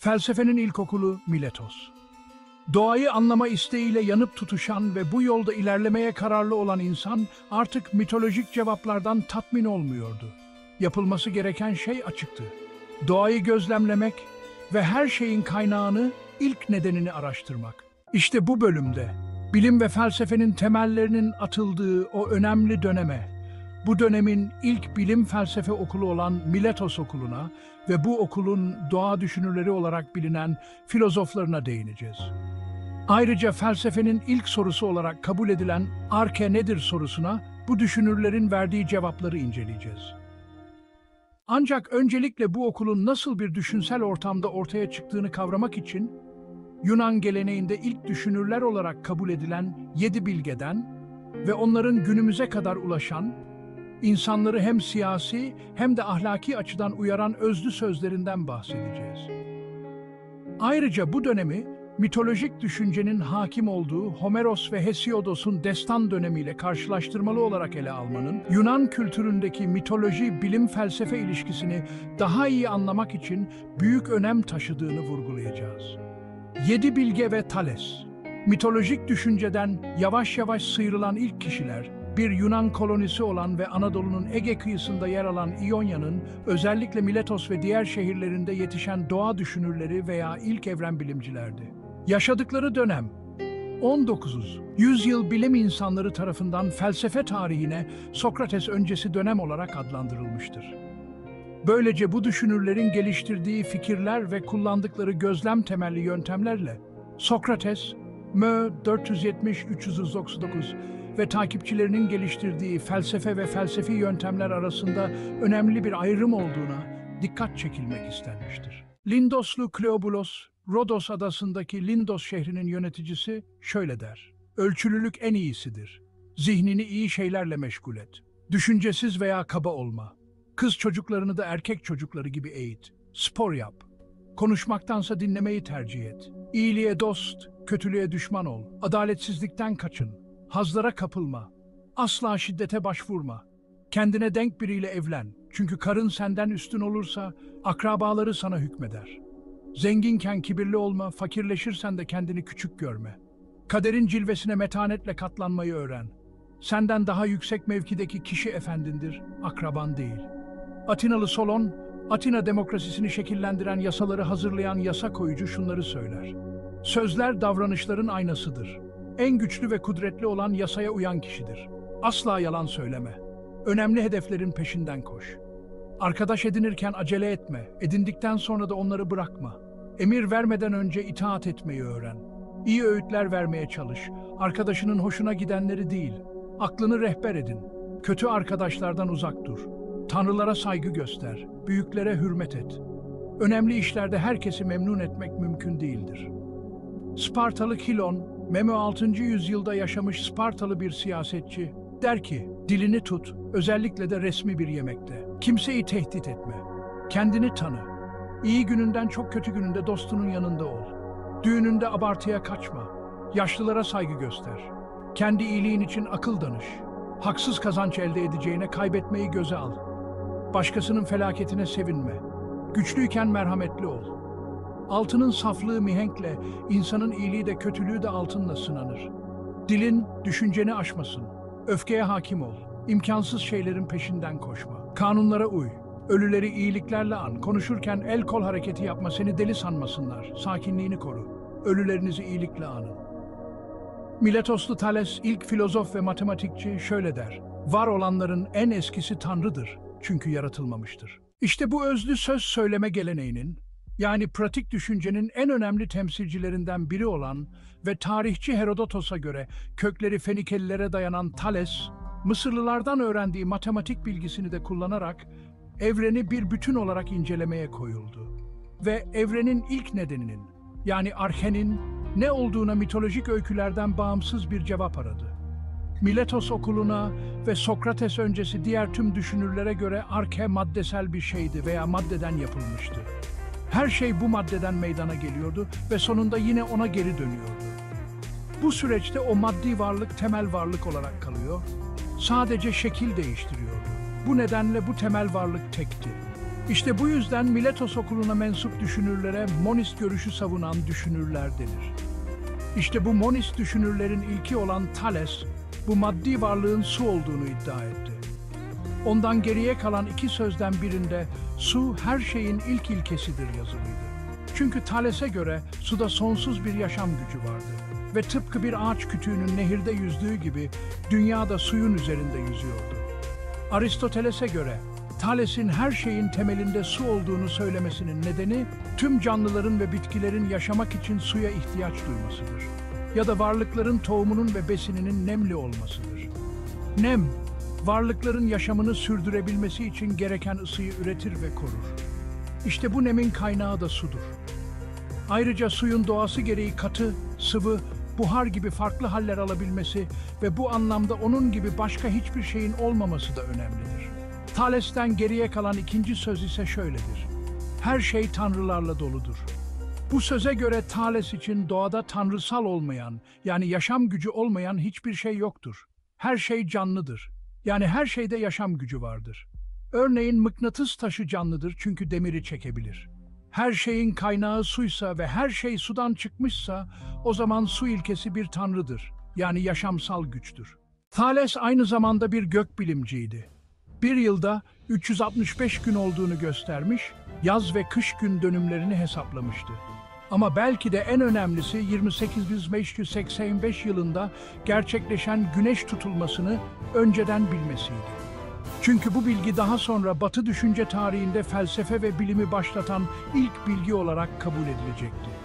Felsefenin ilkokulu Miletos. Doğayı anlama isteğiyle yanıp tutuşan ve bu yolda ilerlemeye kararlı olan insan artık mitolojik cevaplardan tatmin olmuyordu. Yapılması gereken şey açıktı. Doğayı gözlemlemek ve her şeyin kaynağını, ilk nedenini araştırmak. İşte bu bölümde bilim ve felsefenin temellerinin atıldığı o önemli döneme, bu dönemin ilk bilim felsefe okulu olan Miletos Okulu'na ve bu okulun doğa düşünürleri olarak bilinen filozoflarına değineceğiz. Ayrıca felsefenin ilk sorusu olarak kabul edilen arke nedir sorusuna bu düşünürlerin verdiği cevapları inceleyeceğiz. Ancak öncelikle bu okulun nasıl bir düşünsel ortamda ortaya çıktığını kavramak için Yunan geleneğinde ilk düşünürler olarak kabul edilen 7 bilgeden ve onların günümüze kadar ulaşan, insanları hem siyasi hem de ahlaki açıdan uyaran özlü sözlerinden bahsedeceğiz. Ayrıca bu dönemi mitolojik düşüncenin hakim olduğu Homeros ve Hesiodos'un destan dönemiyle karşılaştırmalı olarak ele almanın, Yunan kültüründeki mitoloji-bilim felsefe ilişkisini daha iyi anlamak için büyük önem taşıdığını vurgulayacağız. 7 bilge ve Thales, mitolojik düşünceden yavaş yavaş sıyrılan ilk kişiler, bir Yunan kolonisi olan ve Anadolu'nun Ege kıyısında yer alan İonya'nın özellikle Miletos ve diğer şehirlerinde yetişen doğa düşünürleri veya ilk evren bilimcilerdi. Yaşadıkları dönem 19. yüzyıl bilim insanları tarafından felsefe tarihine Sokrates öncesi dönem olarak adlandırılmıştır. Böylece bu düşünürlerin geliştirdiği fikirler ve kullandıkları gözlem temelli yöntemlerle Sokrates, Mö 470-399 ve takipçilerinin geliştirdiği felsefe ve felsefi yöntemler arasında önemli bir ayrım olduğuna dikkat çekilmek istenmiştir. Lindoslu Kleobulos, Rodos adasındaki Lindos şehrinin yöneticisi şöyle der: "Ölçülülük en iyisidir. Zihnini iyi şeylerle meşgul et. Düşüncesiz veya kaba olma. Kız çocuklarını da erkek çocukları gibi eğit. Spor yap. Konuşmaktansa dinlemeyi tercih et. İyiliğe dost, kötülüğe düşman ol. Adaletsizlikten kaçın. Hazlara kapılma. Asla şiddete başvurma. Kendine denk biriyle evlen. Çünkü karın senden üstün olursa akrabaları sana hükmeder. Zenginken kibirli olma, fakirleşirsen de kendini küçük görme. Kaderin cilvesine metanetle katlanmayı öğren. Senden daha yüksek mevkideki kişi efendindir, akraban değil." Atinalı Solon, Atina demokrasisini şekillendiren yasaları hazırlayan yasa koyucu şunları söyler: "Sözler davranışların aynasıdır. En güçlü ve kudretli olan yasaya uyan kişidir. Asla yalan söyleme. Önemli hedeflerin peşinden koş. Arkadaş edinirken acele etme, edindikten sonra da onları bırakma. Emir vermeden önce itaat etmeyi öğren. İyi öğütler vermeye çalış. Arkadaşının hoşuna gidenleri değil, aklını rehber edin. Kötü arkadaşlardan uzak dur. Tanrılara saygı göster, büyüklere hürmet et. Önemli işlerde herkesi memnun etmek mümkün değildir." Spartalı Kilon, Memo 6. yüzyılda yaşamış Spartalı bir siyasetçi, der ki, "Dilini tut, özellikle de resmi bir yemekte. Kimseyi tehdit etme. Kendini tanı. İyi gününden çok kötü gününde dostunun yanında ol. Düğününde abartıya kaçma. Yaşlılara saygı göster. Kendi iyiliğin için akıl danış. Haksız kazanç elde edeceğine kaybetmeyi göze al. Başkasının felaketine sevinme. Güçlüyken merhametli ol. Altının saflığı mihenkle, insanın iyiliği de kötülüğü de altınla sınanır. Dilin düşünceni aşmasın. Öfkeye hakim ol. İmkansız şeylerin peşinden koşma. Kanunlara uy. Ölüleri iyiliklerle an. Konuşurken el kol hareketi yapma, seni deli sanmasınlar. Sakinliğini koru. Ölülerinizi iyilikle anın." Miletoslu Thales, ilk filozof ve matematikçi şöyle der: "Var olanların en eskisi Tanrı'dır. Çünkü yaratılmamıştır." İşte bu özlü söz söyleme geleneğinin, yani pratik düşüncenin en önemli temsilcilerinden biri olan ve tarihçi Herodotos'a göre kökleri Fenikelilere dayanan Thales, Mısırlılardan öğrendiği matematik bilgisini de kullanarak evreni bir bütün olarak incelemeye koyuldu. Ve evrenin ilk nedeninin, yani arkenin, ne olduğuna mitolojik öykülerden bağımsız bir cevap aradı. Miletos okuluna ve Sokrates öncesi diğer tüm düşünürlere göre arke maddesel bir şeydi veya maddeden yapılmıştı. Her şey bu maddeden meydana geliyordu ve sonunda yine ona geri dönüyordu. Bu süreçte o maddi varlık temel varlık olarak kalıyor, sadece şekil değiştiriyordu. Bu nedenle bu temel varlık tekti. İşte bu yüzden Miletos okuluna mensup düşünürlere monist görüşü savunan düşünürler denir. İşte bu monist düşünürlerin ilki olan Thales, bu maddi varlığın su olduğunu iddia etti. Ondan geriye kalan iki sözden birinde su her şeyin ilk ilkesidir yazılıydı. Çünkü Thales'e göre suda sonsuz bir yaşam gücü vardı ve tıpkı bir ağaç kütüğünün nehirde yüzdüğü gibi dünya da suyun üzerinde yüzüyordu. Aristoteles'e göre Thales'in her şeyin temelinde su olduğunu söylemesinin nedeni tüm canlıların ve bitkilerin yaşamak için suya ihtiyaç duymasıdır. Ya da varlıkların tohumunun ve besininin nemli olmasıdır. Nem, varlıkların yaşamını sürdürebilmesi için gereken ısıyı üretir ve korur. İşte bu nemin kaynağı da sudur. Ayrıca suyun doğası gereği katı, sıvı, buhar gibi farklı haller alabilmesi ve bu anlamda onun gibi başka hiçbir şeyin olmaması da önemlidir. Thales'ten geriye kalan ikinci söz ise şöyledir: her şey tanrılarla doludur. Bu söze göre Thales için doğada tanrısal olmayan, yani yaşam gücü olmayan hiçbir şey yoktur. Her şey canlıdır. Yani her şeyde yaşam gücü vardır. Örneğin mıknatıs taşı canlıdır çünkü demiri çekebilir. Her şeyin kaynağı suysa ve her şey sudan çıkmışsa o zaman su ilkesi bir tanrıdır. Yani yaşamsal güçtür. Thales aynı zamanda bir gökbilimciydi. Bir yılda 365 gün olduğunu göstermiş, yaz ve kış gün dönümlerini hesaplamıştı. Ama belki de en önemlisi 28.585 yılında gerçekleşen güneş tutulmasını önceden bilmesiydi. Çünkü bu bilgi daha sonra Batı düşünce tarihinde felsefe ve bilimi başlatan ilk bilgi olarak kabul edilecekti.